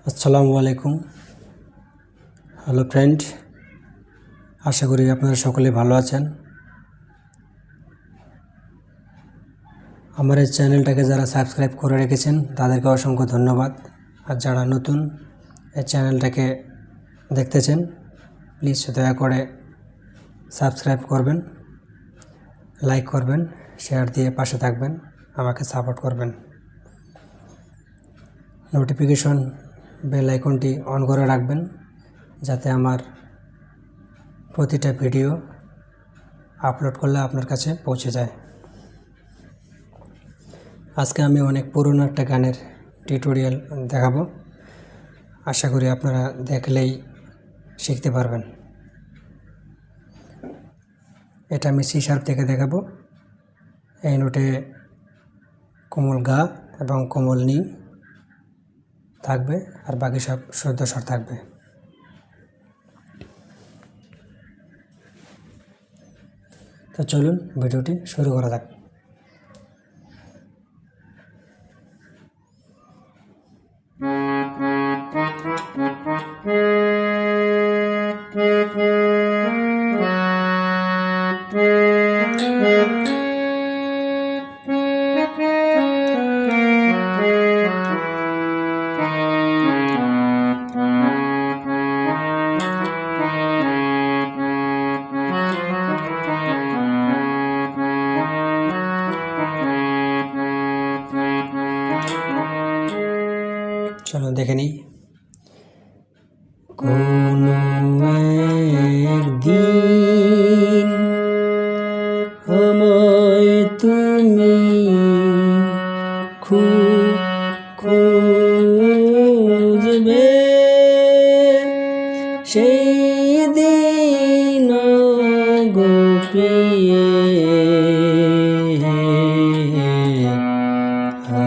আসসালামু আলাইকুম। Hello friend, আশা করি আপনারা সকলে ভালো আছেন। আমার এই চ্যানেলটাকে যারা সাবস্ক্রাইব করে রেখেছেন তাদেরকে অসংখ্য ধন্যবাদ। আর যারা নতুন এই চ্যানেলটাকে দেখতেছেন, প্লিজ দয়া করে সাবস্ক্রাইব করবেন, লাইক করবেন, শেয়ার দিয়ে পাশে থাকবেন, আমাকে সাপোর্ট করবেন। নোটিফিকেশন বেল আইকনটি অন করে রাখবেন যাতে আমার প্রতিটা ভিডিও আপলোড করলে আপনার কাছে পৌঁছে যায়। আজকে আমি অনেক পুরনো একটা গানের টিউটোরিয়াল দেখাবো। আশা করি আপনারা দেখলেই শিখতে পারবেন। এটা আমি সি শার্প থেকে দেখাবো। এই নোটে কোমল গা এবং কোমল নি থাকবে, আর বাকি সব শুদ্ধ স্বর থাকবে। তো চলুন ভিডিওটি শুরু করা যাক। চলো দেখে নিই। কোনো একদিন আমায় তুমি খুঁজবে, সেই দিন গো প্রিয়ে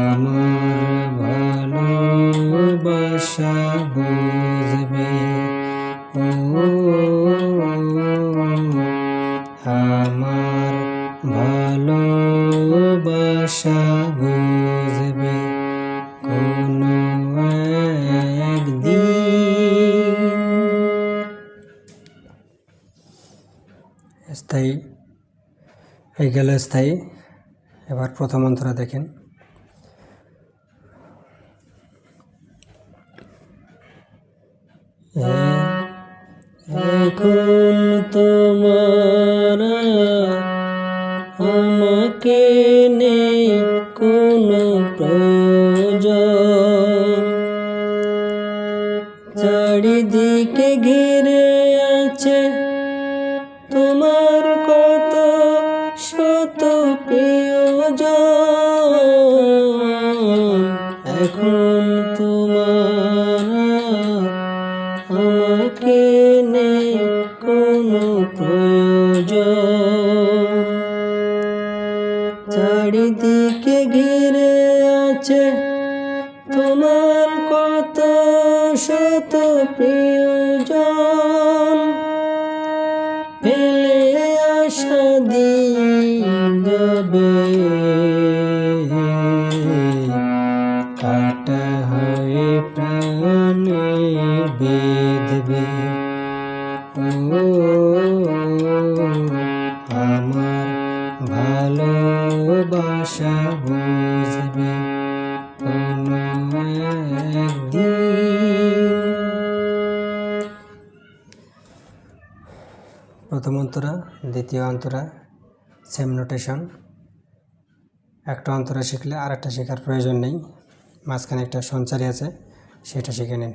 আমার ভালোবাসা বুঝবে। ও আমার ভালোবাসা বুঝবে কোনো একদিন। স্থায়ী এই গেল স্থায়ী। এবার প্রথম অন্তরা দেখেন। এখন তোমার আমাকে নেই কোনো প্রয়োজন, চারিদিকে ঘিরে আছে তোমার কত শত প্রিয়জন। এখন তোমার আমাকে নেই কোনো প্রয়োজন, চারিদিকে ঘিরে আছে তোমার কত শত প্রিয়জন। ফেলে আশা দিন যাবে, কাটা হয়ে প্রাণে বেঁধবে। ও আমার ভালোবাসা বুঝবে কোনো একদিন। প্রথম অন্তরা, দ্বিতীয় অন্তরা সেম নোটেশন। একটা অন্তরা শিখলে আর একটা শেখার প্রয়োজন নেই, মাঝখানে একটা সঞ্চারী আছে, সেটা শিখে নিন।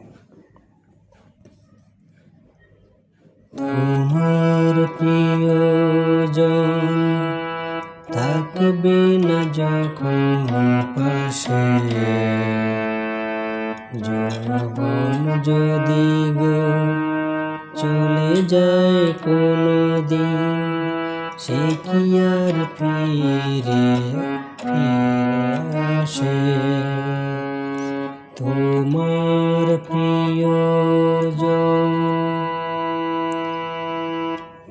তোমার প্রিয়জন থাকবে না যখন পাশে, যৌবন যদি গো চলে যায় কোনো দিন, সে কি আর ফিরে আসে। তোমার প্রিয়জন,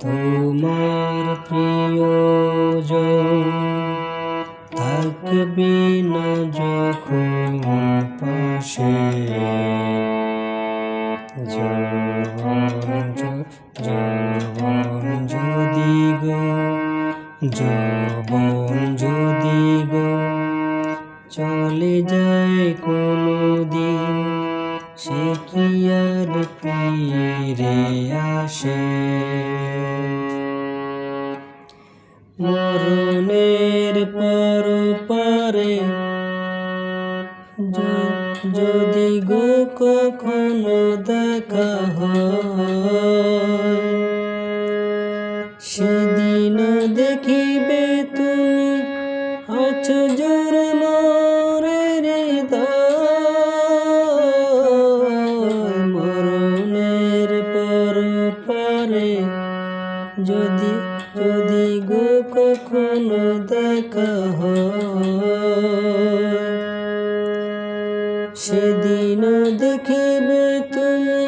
তোমার প্রিয়জন থাকবে না যখন পাশে, যৌবন যদি গো, যৌবন যদি গো চলে যায় কোনো দিন, সে কি আর ফিরে আসে? মরণের পর পারে যদি গো কখনো দেখা হয়, সেদিন দেখিবে তুমি আছো জোর মরের হৃদয়। মরণের পর পারে যদি গো কখনো দেখা হয়, সেদিন দেখিবে তুমি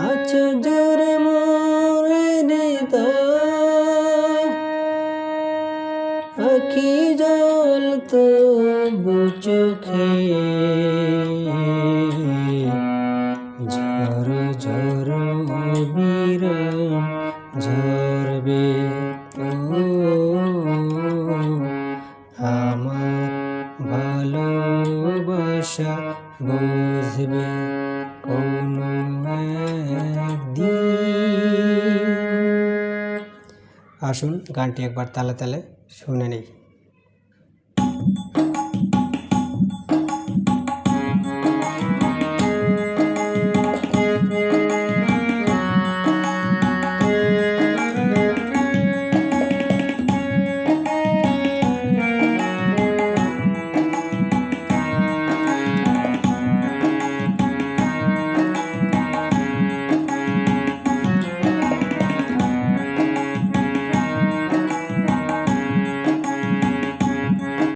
আছো জোরে মরের হৃদয়। আখি জল তবু চোখে ঝর ঝর অবিরাম ঝরবে তো, আমার ভালোবাসা বুঝবে কোনো একদিন। আসুন গানটি একবার তালে তালে শুনে নেই।